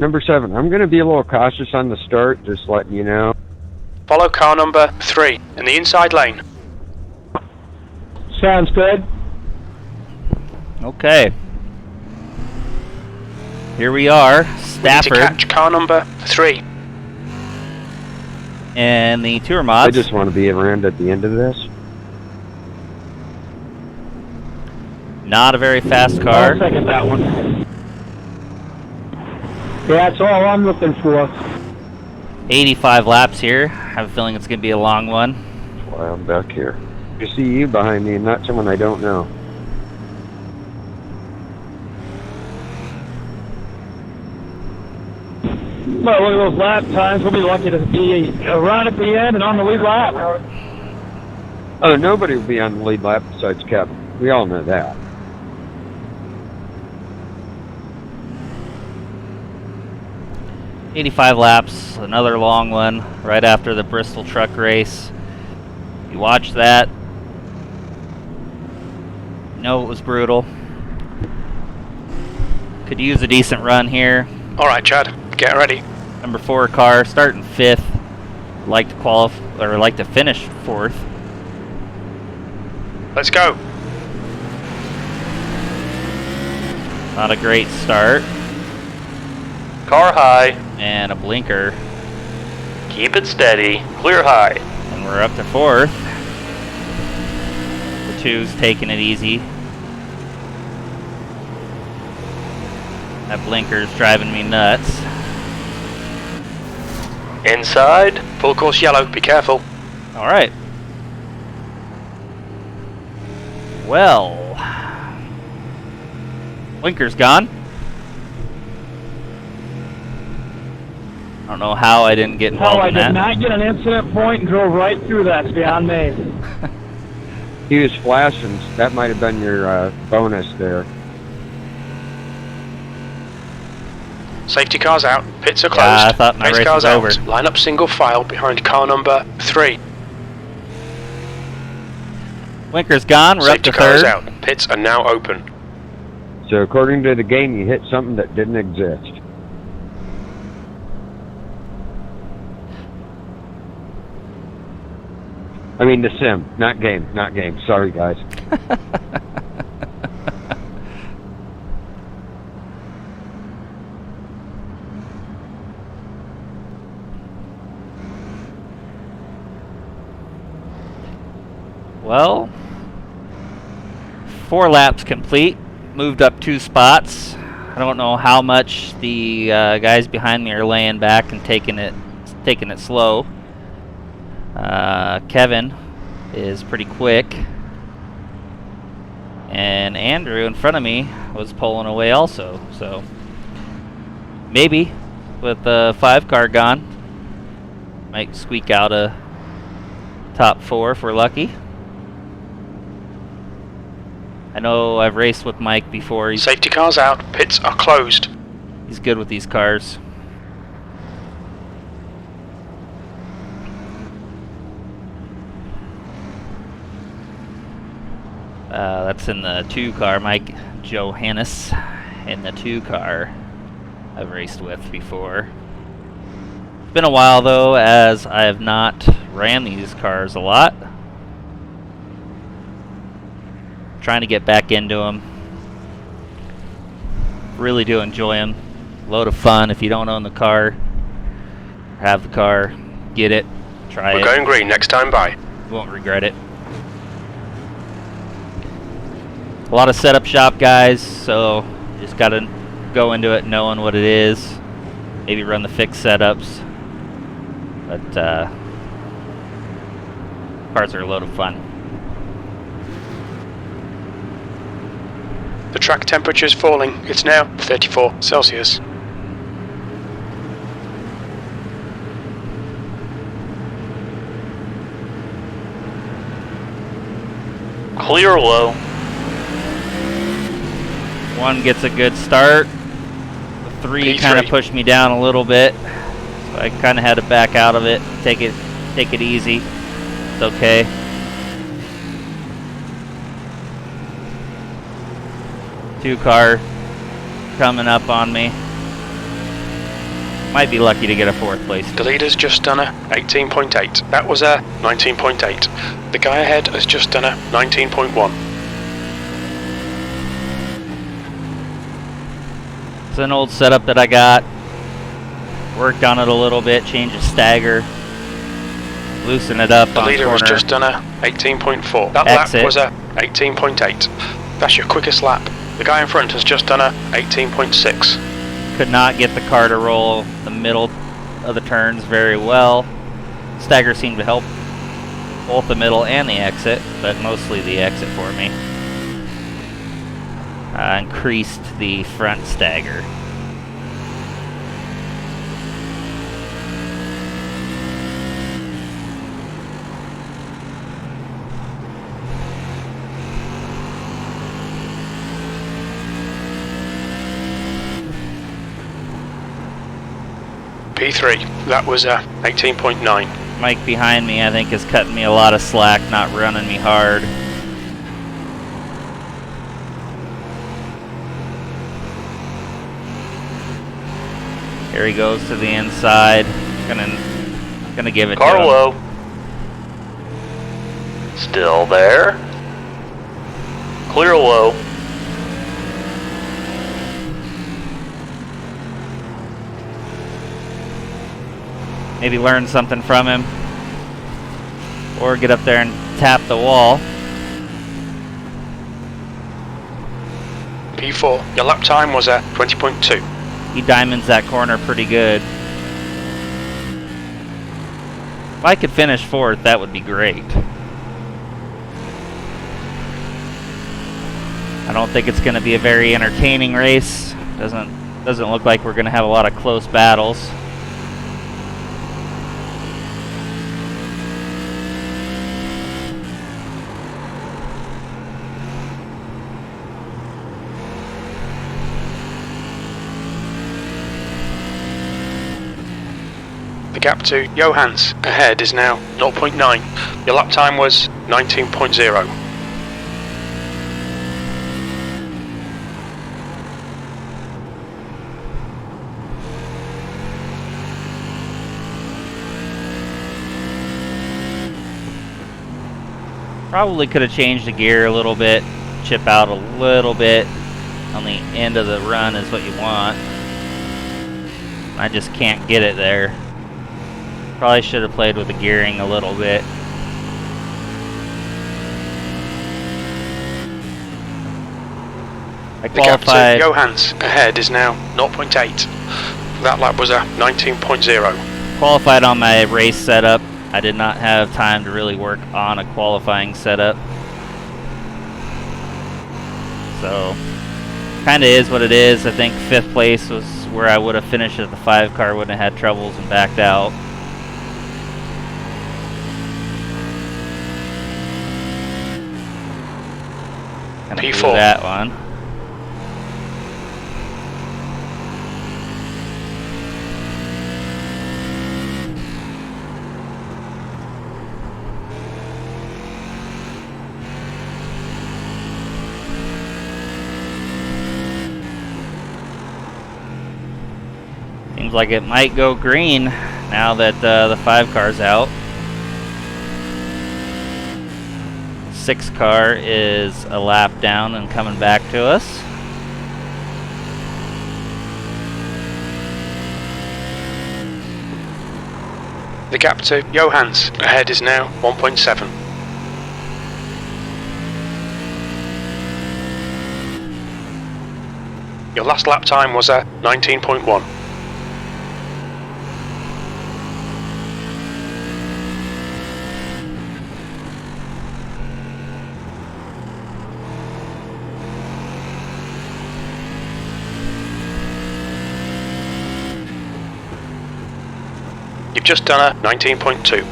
Number 7, I'm going to be a little cautious on the start, just letting you know. Follow car number 3 in the inside lane. Sounds good. Okay. Here we are, Stafford. We need to catch car number 3. And the tour mods. I just want to be around at the end of this. Not a very fast car. I'll second that one. Yeah, that's all I'm looking for. 85 laps here. I have a feeling it's going to be a long one. That's why I'm back here. I see you behind me and not someone I don't know. Well, look at those lap times. We'll be lucky to be around at the end and on the lead lap. Oh, nobody will be on the lead lap besides Kevin. We all know that. $85 laps, another long one right after the Bristol truck race. You watch that. You know it was brutal. Could use a decent run here. Alright, Chad, get ready. Number 4 car, starting 5th. Like to qualify or like to finish 4th. Let's go. Not a great start. Car high. And a blinker. Keep it steady. Clear high. And we're up to 4th. The 2's taking it easy. That blinker's driving me nuts. Inside. Full course yellow. Be careful. Alright. Well. Blinker's gone. I don't know how I didn't get involved in that. I did not get an incident point and drove right through that. It's beyond me. He was flashing. That might have been your bonus there. Safety cars out. Pits are closed. Yeah, I thought my race cars was over. out. Line up single file behind car number 3. Blinker's gone. We're Safety up to cars 3rd. out. Pits are now open. So according to the game, you hit something that didn't exist. I mean the sim, not game, not game. Sorry, guys. Well, 4 laps complete. Moved up 2 spots. I don't know how much the guys behind me are laying back and taking it slow. Kevin is pretty quick. And Andrew in front of me was pulling away also. So maybe with the 5 car gone, might squeak out a top 4 if we're lucky. I know I've raced with Mike before. Safety cars out. Pits are closed. He's good with these cars. That's in the 2 car. Mike Johannes in the 2 car I've raced with before. It's been a while though, as I have not ran these cars a lot. Trying to get back into them. Really do enjoy them. Load of fun. If you don't own the car, have the car, get it, try it. We're going green next time by. You won't regret it. A lot of setup shop guys, so just gotta go into it knowing what it is. Maybe run the fixed setups. But cars are a load of fun. The track temperature is falling. It's now 34 Celsius. Clear low. 1 gets a good start. The 3 kind of pushed me down a little bit, so I kind of had to back out of it. Take it easy. It's okay. Two car coming up on me. Might be lucky to get a 4th place. The leader's just done a 18.8. That was a 19.8. The guy ahead has just done a 19.1. It's an old setup that I got. Worked on it a little bit, changed the stagger, loosen it up The on leader corner. has just done a 18.4. That Exit. lap was a 18.8. That's your quickest lap. The guy in front has just done a 18.6. Could not get the car to roll the middle of the turns very well. Stagger seemed to help both the middle and the exit, but mostly the exit for me. Increased the front stagger. P3, that was a 18.9. Mike behind me, I think, is cutting me a lot of slack, not running me hard. Here he goes to the inside. Gonna give it to him. Carlo. Still there. Clear low. Maybe learn something from him. Or get up there and tap the wall. P4, your lap time was a 20.2. He diamonds that corner pretty good. If I could finish 4th, that would be great. I don't think it's going to be a very entertaining race. Doesn't look like we're going to have a lot of close battles. The gap to Johans ahead is now 0.9. Your lap time was 19.0. Probably could have changed the gear a little bit, chip out a little bit on the end of the run is what you want. I just can't get it there. Probably should have played with the gearing a little bit. I The gap to qualified. Johans ahead is now 0.8. That lap was a 19.0. Qualified on my race setup. I did not have time to really work on a qualifying setup. So, kind of is what it is. I think 5th place was where I would have finished if the 5 car wouldn't have had troubles and backed out. Kinda blew P4. that one. Seems like it might go green now that the 5 car's out. 6 car is a lap down and coming back to us. The gap to Johans ahead is now 1.7. Your last lap time was a 19.1. You've just done a 19.2.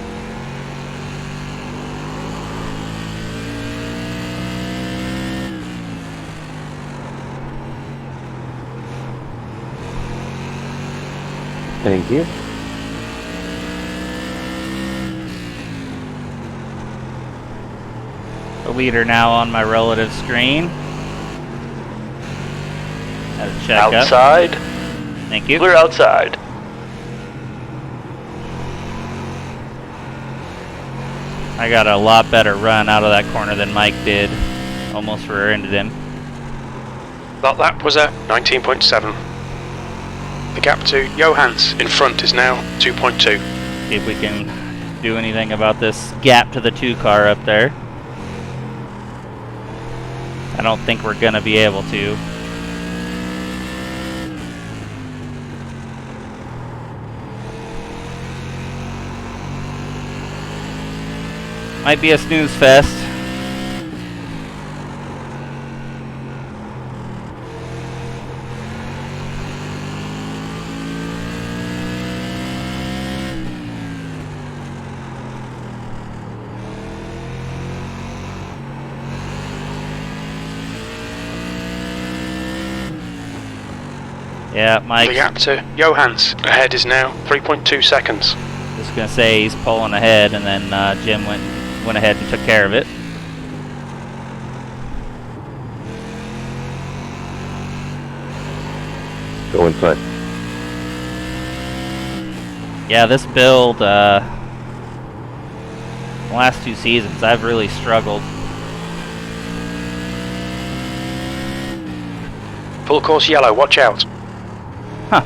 Thank you. The leader now on my relative screen. Had to check up. Outside. Thank you. Clear outside. I got a lot better run out of that corner than Mike did. Almost rear-ended him. That lap was a 19.7. The gap to Johans in front is now 2.2. See if we can do anything about this gap to the 2 car up there. I don't think we're gonna be able to. Might be a snooze fest. Yeah, Mike. The gap to Johans ahead is now 3.2 seconds. Just gonna say he's pulling ahead, and then Jim went ahead and took care of it. Go inside. Yeah, this build, the last 2 seasons, I've really struggled. Full course yellow, watch out. Huh.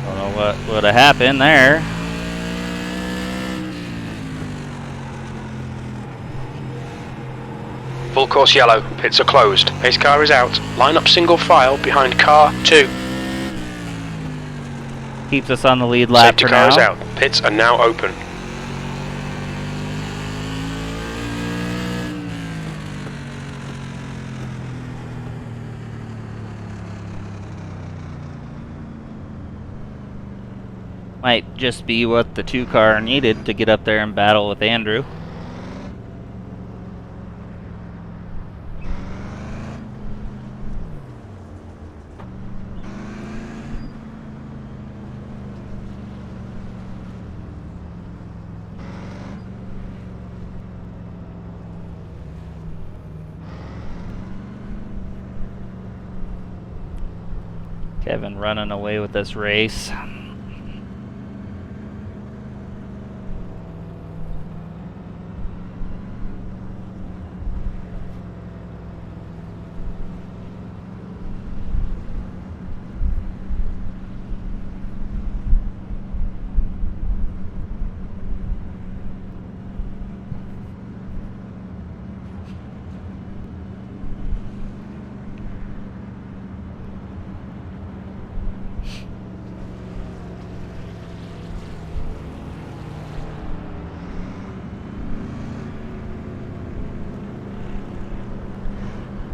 Don't know what would have happened there. Full course yellow, pits are closed. Pace car is out. Line up single file behind car 2. Keeps us on the lead lap Safety for car now. is out. Pits are now open. Might just be what the 2 car needed to get up there and battle with Andrew. Kevin running away with this race.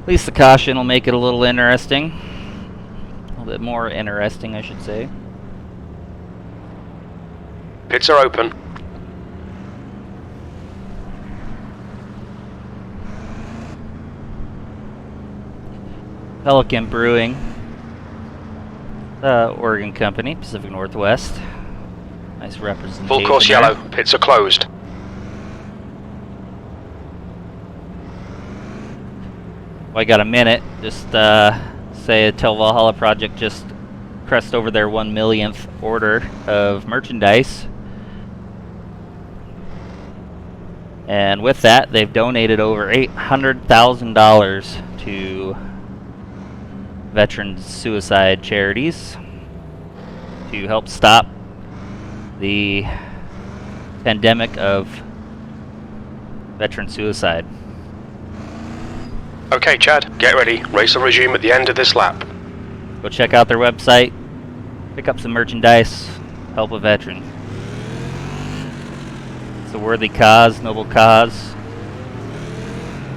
At least the caution will make it a little interesting. A little bit more interesting, I should say. Pits are open. Pelican Brewing, Oregon company, Pacific Northwest. Nice representation. Full course there. yellow, pits are closed. Well, I got a minute. Just say Til Valhalla Project just crossed over their 1 millionth order of merchandise. And with that, they've donated over $800,000 to veteran suicide charities to help stop the pandemic of veteran suicide. Okay, Chad, get ready. Race will resume at the end of this lap. Go check out their website, pick up some merchandise, help a veteran. It's a worthy cause, noble cause.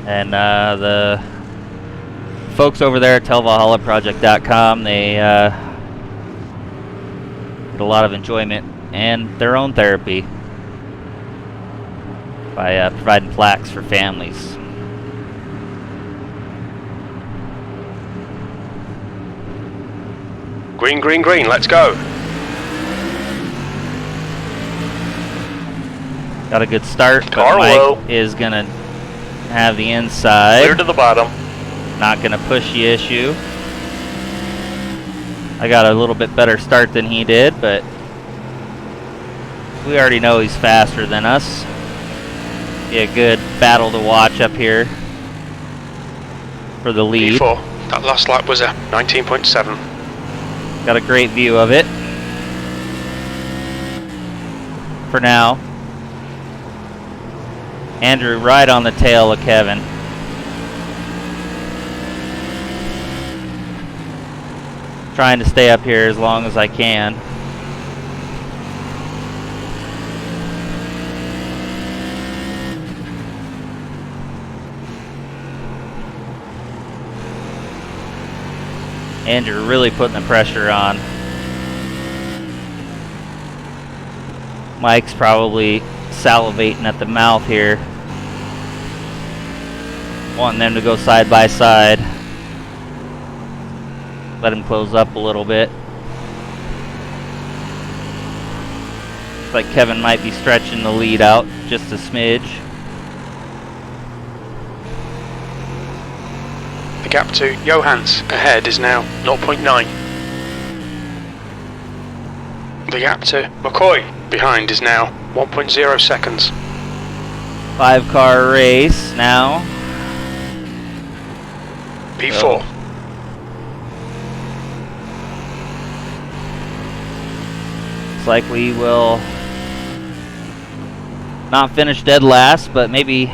And the folks over there at TilValhallaProject.com, they get a lot of enjoyment and their own therapy by providing plaques for families. Green, green, green, let's go. Got a good start, Car but Mike low. is going to have the inside. Clear to the bottom. Not going to push the issue. I got a little bit better start than he did, but We already know he's faster than us. Be a good battle to watch up here for the lead. P4. That last lap was a 19.7. Got a great view of it for now. Andrew right on the tail of Kevin. Trying to stay up here as long as I can. Andrew really putting the pressure on. Mike's probably salivating at the mouth here, wanting them to go side by side. Let him close up a little bit. Looks like Kevin might be stretching the lead out just a smidge. The gap to Johans ahead is now 0.9. The gap to McCoy behind is now 1.0 seconds. 5-car race now. P4. So, looks like we will not finish dead last, but maybe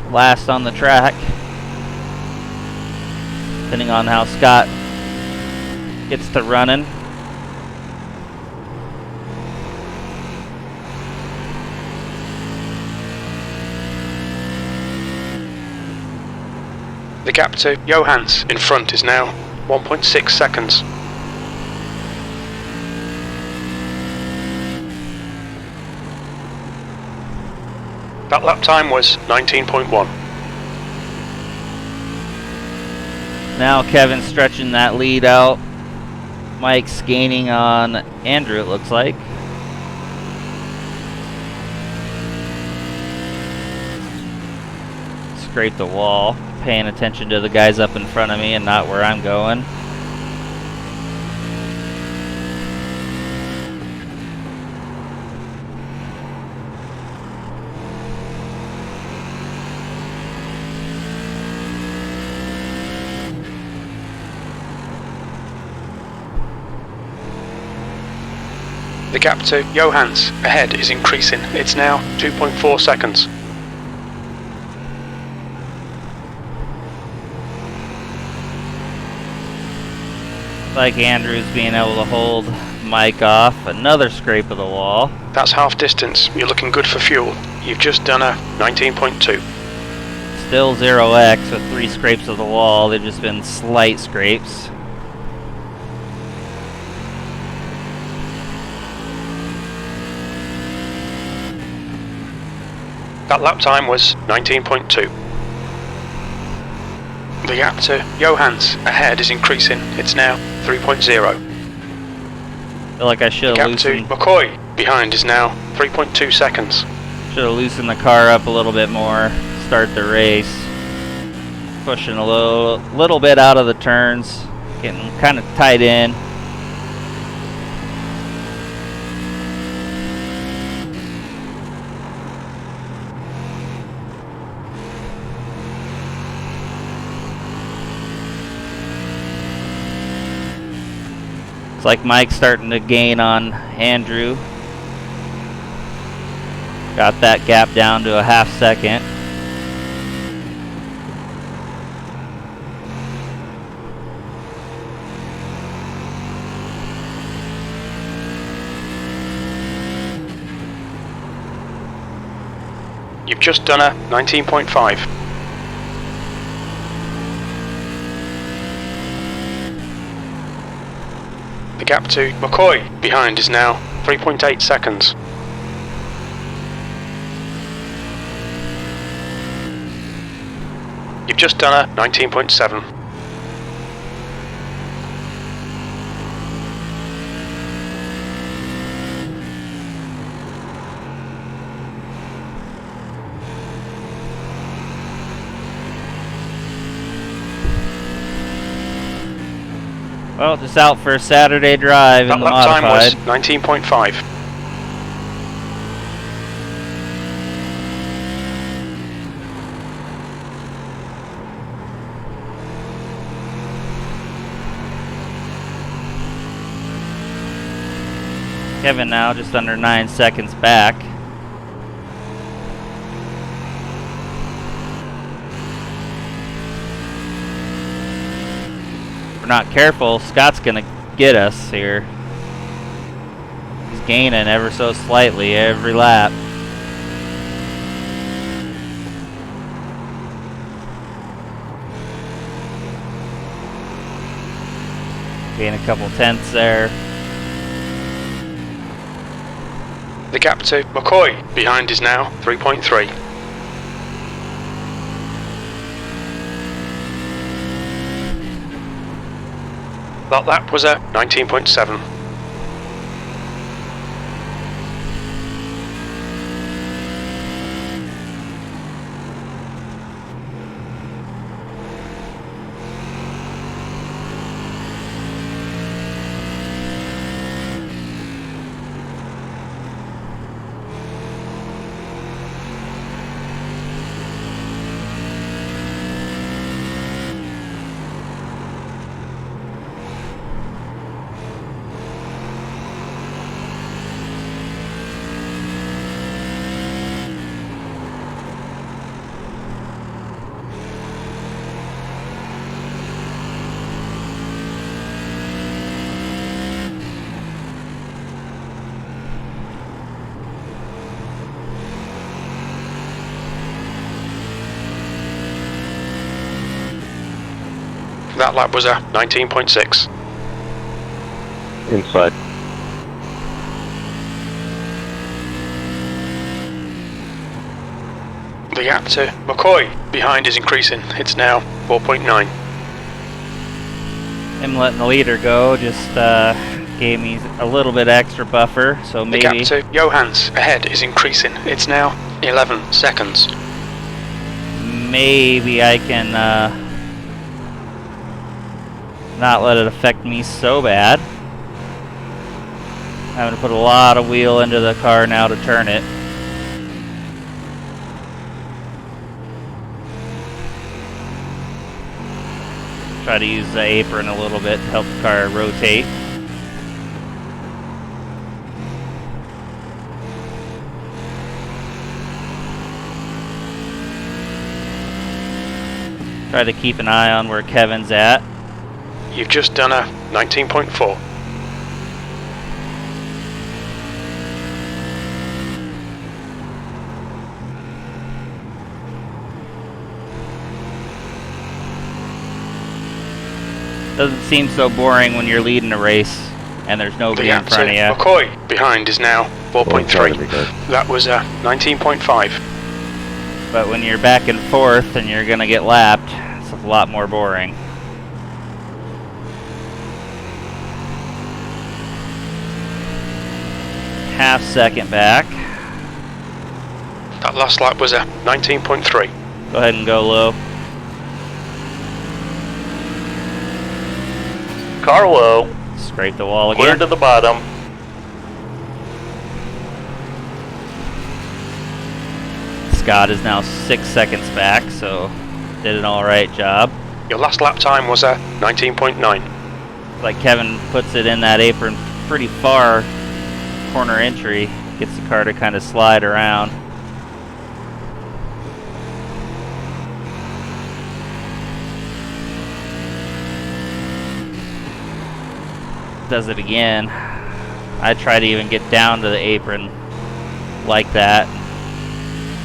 last on the track, depending on how Scott gets to running. The gap to Johans in front is now 1.6 seconds. That lap time was 19.1. Now Kevin's stretching that lead out. Mike's gaining on Andrew, it looks like. Scrape the wall, paying attention to the guys up in front of me and not where I'm going. The gap to Johans ahead is increasing. It's now 2.4 seconds. Like Andrew's being able to hold Mike off. Another scrape of the wall. That's half distance. You're looking good for fuel. You've just done a 19.2. Still 0x with 3 scrapes of the wall. They've just been slight scrapes. That lap time was 19.2. The gap to Johans ahead is increasing. It's now 3.0. Feel like I should have Gap to loosened, McCoy behind is now 3.2 seconds. loosened the car up a little bit more. Start the race. Pushing a little bit out of the turns. Getting kind of tight in. It's like Mike's starting to gain on Andrew. Got that gap down to a half second. You've just done a 19.5. The gap to McCoy behind is now 3.8 seconds. You've just done a 19.7. Well, just out for a Saturday drive in That the lap time was modified. 19.5. Kevin now just under 9 seconds back. If we're not careful, Scott's gonna get us here. He's gaining ever so slightly every lap. Gain a couple tenths there. The gap to McCoy behind is now 3.3. That lap was a 19.7. That lap was a 19.6. Inside. The gap to McCoy behind is increasing. It's now 4.9. Him letting the leader go just gave me a little bit extra buffer, so maybe... The gap to Johans ahead is increasing. It's now 11 seconds. Maybe I can not let it affect me so bad. Having to put a lot of wheel into the car now to turn it. Try to use the apron a little bit to help the car rotate. Try to keep an eye on where Kevin's at. You've just done a 19.4. Doesn't seem so boring when you're leading a race and there's nobody in front of you. McCoy behind is now 4.3. That was a 19.5. But when you're back and forth and you're gonna get lapped, it's a lot more boring. Half second back. That last lap was a 19.3. Go ahead and go low. Car low. Scrape the wall Clear again. to the bottom. Scott is now 6 seconds back, so did an alright job. Your last lap time was a 19.9. Like Kevin puts it in that apron pretty far, corner entry, gets the car to kind of slide around. Does it again. I try to even get down to the apron like that,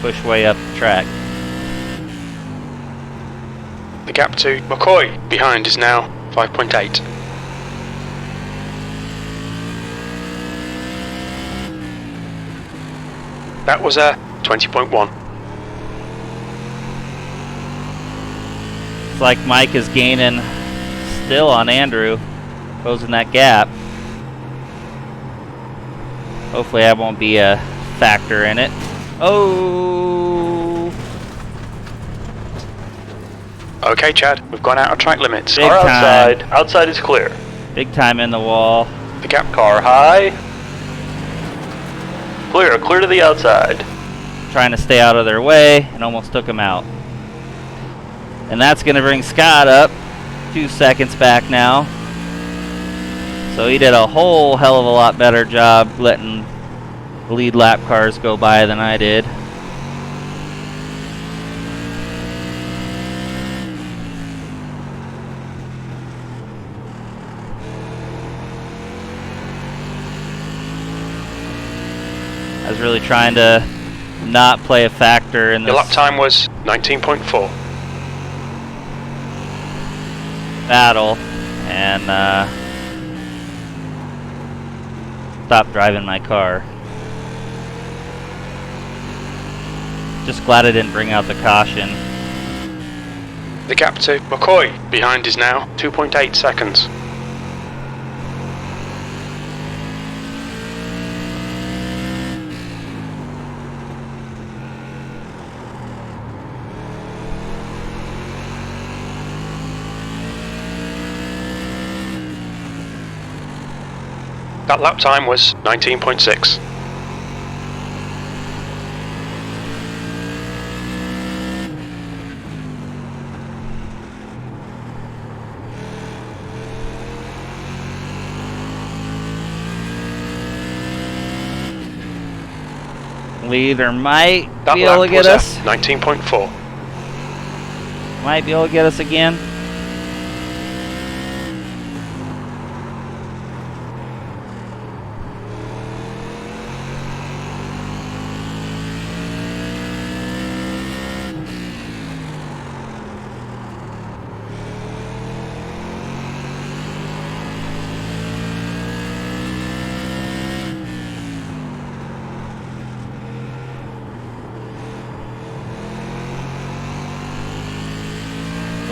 push way up the track. The gap to McCoy behind is now 5.8. That was a 20.1. It's like Mike is gaining still on Andrew, closing that gap. Hopefully that won't be a factor in it. Oh! Okay, Chad, we've gone out of track limits. Big Car time. outside. Outside is clear. Big time in the wall. The gap Car high. Clear. Clear to the outside. Trying to stay out of their way and almost took him out. And that's going to bring Scott up 2 seconds back now. So he did a whole hell of a lot better job letting lead lap cars go by than I did. I was really trying to not play a factor in this. Your lap time was 19.4. Battle, and stopped driving my car. Just glad I didn't bring out the caution. The gap to McCoy behind is now 2.8 seconds. That lap time was 19.6. Leader might That be able to lap get was us. at 19.4. Might be able to get us again.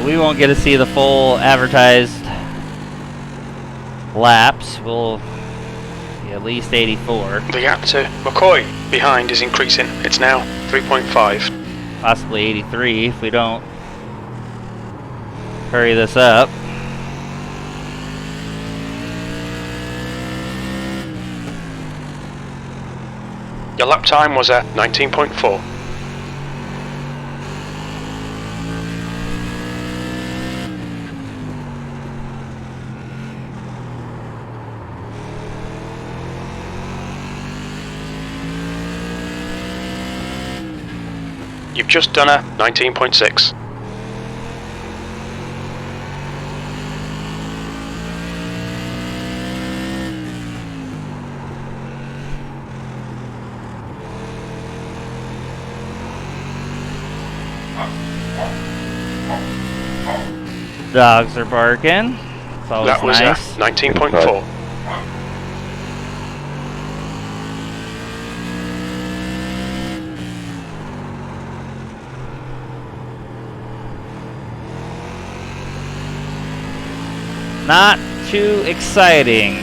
We won't get to see the full advertised laps. We'll be at least 84. The gap to McCoy behind is increasing. It's now 3.5. Possibly 83 if we don't hurry this up. Your lap time was at 19.4. You've just done a 19.6. Dogs are barking. It's always That was nice. 19.4. Not too exciting.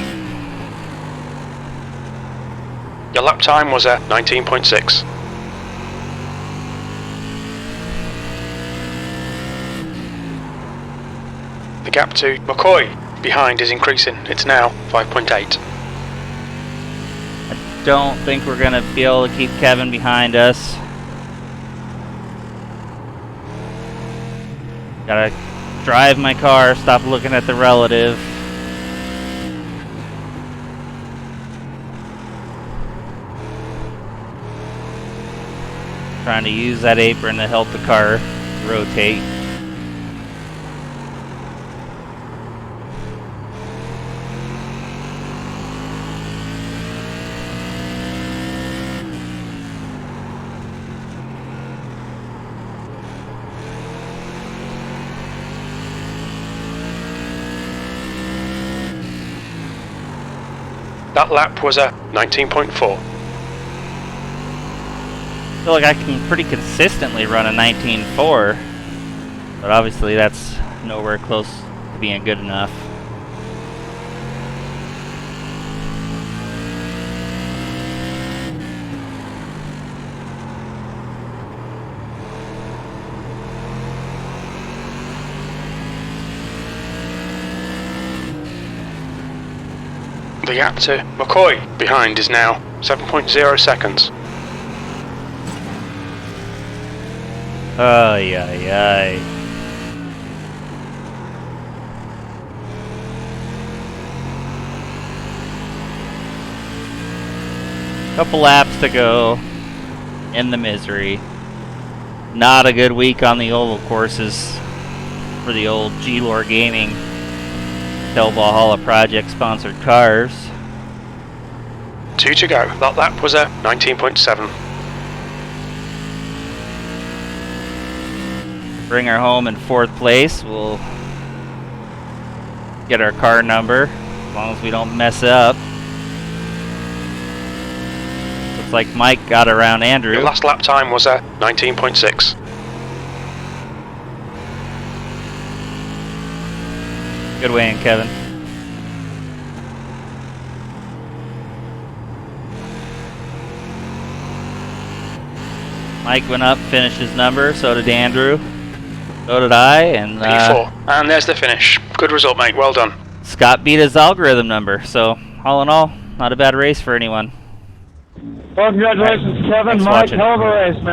Your lap time was at 19.6. The gap to McCoy behind is increasing. It's now 5.8. I don't think we're going to be able to keep Kevin behind us. Gotta drive my car, stop looking at the relative. Trying to use that apron to help the car rotate. That lap was at 19.4. I feel like I can pretty consistently run a 19.4, but obviously that's nowhere close to being good enough. The gap to McCoy behind is now 7.0 seconds. Ay, ay, ay. Couple laps to go in the misery. Not a good week on the oval courses for the old G-Lore Gaming Til Valhalla Project sponsored cars. 2 to go. That lap was a 19.7. Bring her home in 4th place. We'll get our car number as long as we don't mess up. Looks like Mike got around Andrew. Your last lap time was a 19.6. Good win, Kevin. Mike went up, finished his number, so did Andrew. So did I, and P4. And there's the finish. Good result, mate. Well done. Scott beat his algorithm number, so all in all, not a bad race for anyone. Well, congratulations, Kevin. Thanks for Mike, watching. hell of a race, man.